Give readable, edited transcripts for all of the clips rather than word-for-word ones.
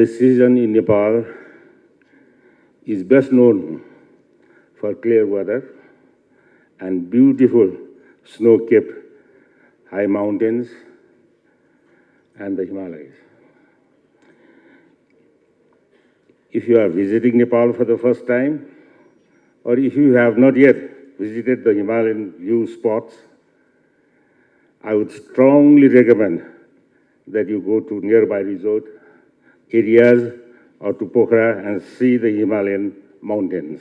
The season in Nepal is best known for clear weather and beautiful snow-capped high mountains and the Himalayas. If you are visiting Nepal for the first time, or if you have not yet visited the Himalayan view spots, I would strongly recommend that you go to nearby resort areas or to Pokhara and see the Himalayan mountains.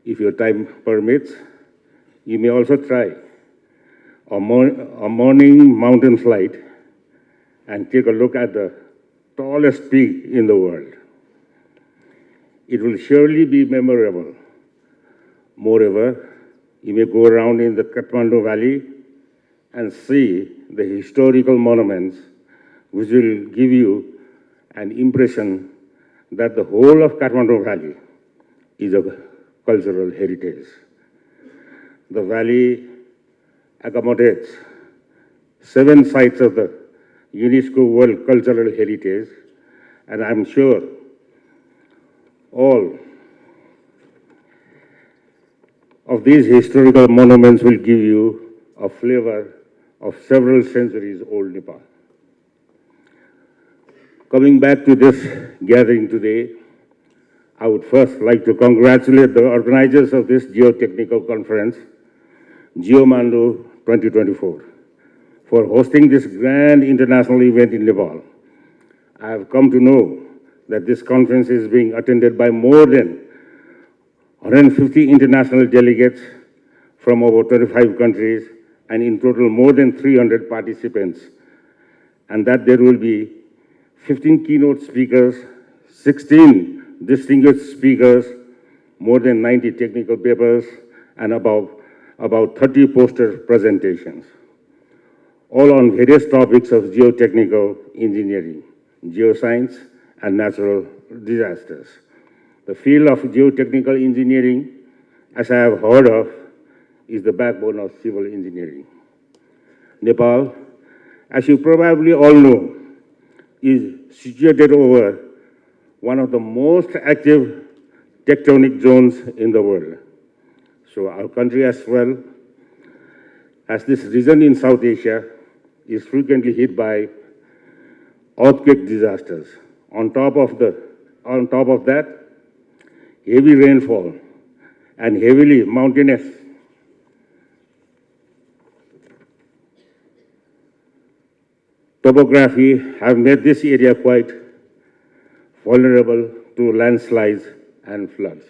If your time permits, you may also try a morning mountain flight and take a look at the tallest peak in the world. It will surely be memorable. Moreover, you may go around in the Kathmandu Valley and see the historical monuments, which will give you an impression that the whole of Kathmandu Valley is a cultural heritage. The valley accommodates 7 sites of the UNESCO World Cultural Heritage, and I'm sure all of these historical monuments will give you a flavor of several centuries old Nepal. Coming back to this gathering today, I would first like to congratulate the organizers of this geotechnical conference, GeoMandu 2024, for hosting this grand international event in Nepal. I have come to know that this conference is being attended by more than 150 international delegates from over 25 countries, and in total more than 300 participants, and that there will be 15 keynote speakers, 16 distinguished speakers, more than 90 technical papers, and about 30 poster presentations, all on various topics of geotechnical engineering, geoscience, and natural disasters. The field of geotechnical engineering, as I have heard of, is the backbone of civil engineering. Nepal, as you probably all know, is situated over one of the most active tectonic zones in the world. So our country as well, as this region in South Asia, is frequently hit by earthquake disasters. On top of that, heavy rainfall and heavily mountainous topography have made this area quite vulnerable to landslides and floods.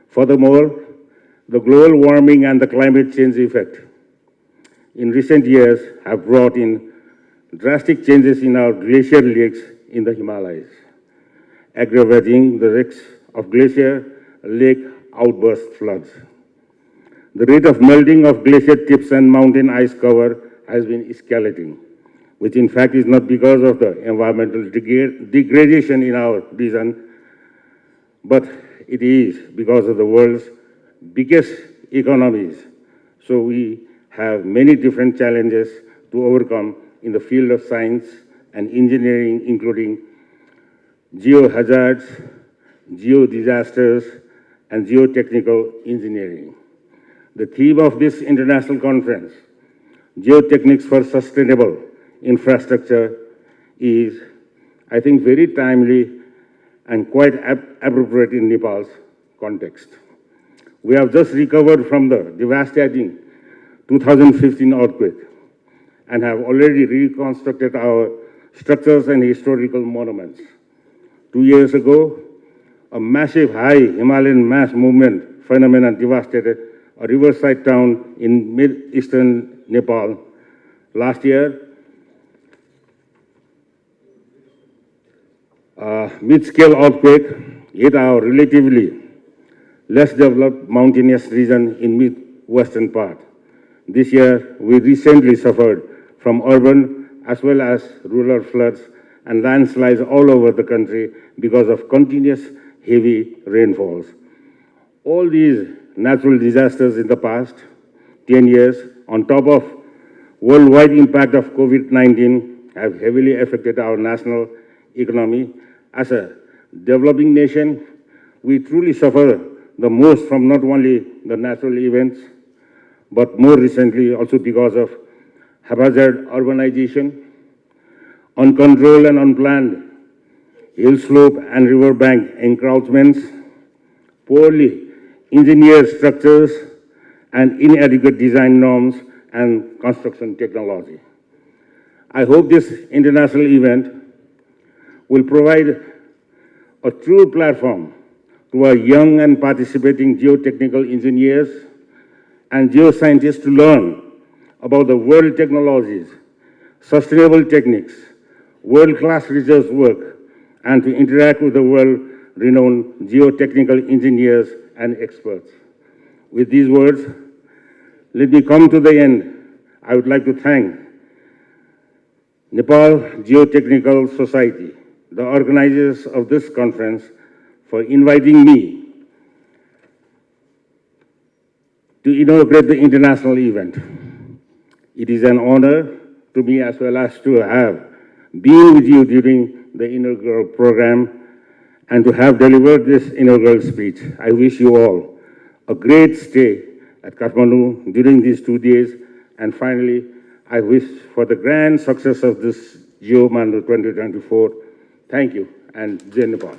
Furthermore, the global warming and the climate change effect in recent years have brought in drastic changes in our glacier lakes in the Himalayas, aggravating the risks of glacier lake outburst floods. The rate of melting of glacier tips and mountain ice cover has been escalating, which in fact is not because of the environmental degradation in our region, but it is because of the world's biggest economies. So we have many different challenges to overcome in the field of science and engineering, including geohazards, geodisasters, and geotechnical engineering. The theme of this international conference, Geotechnics for Sustainable Infrastructure, is, I think, very timely and quite appropriate in Nepal's context. We have just recovered from the devastating 2015 earthquake and have already reconstructed our structures and historical monuments. 2 years ago, a massive high Himalayan mass movement phenomenon devastated a riverside town in mid-eastern Nepal. Last year, a mid-scale earthquake hit our relatively less developed mountainous region in mid-western part. This year, we recently suffered from urban as well as rural floods and landslides all over the country because of continuous heavy rainfalls. All these natural disasters in the past 10 years, on top of worldwide impact of COVID-19, have heavily affected our national economy. As a developing nation, we truly suffer the most from not only the natural events, but more recently also because of haphazard urbanization, uncontrolled and unplanned hill slope and riverbank encroachments, poorly engineered structures, and inadequate design norms and construction technology. I hope this international event will provide a true platform to our young and participating geotechnical engineers and geoscientists to learn about the world technologies, sustainable techniques, world-class research work, and to interact with the world-renowned geotechnical engineers and experts. With these words, let me come to the end. I would like to thank Nepal Geotechnical Society, the organizers of this conference, for inviting me to inaugurate the international event. It is an honor to me as well as to have been with you during the inaugural program and to have delivered this inaugural speech. I wish you all a great stay at Kathmandu during these 2 days. And finally, I wish for the grand success of this Geo Mandu 2024. Thank you, and Jai Nepal.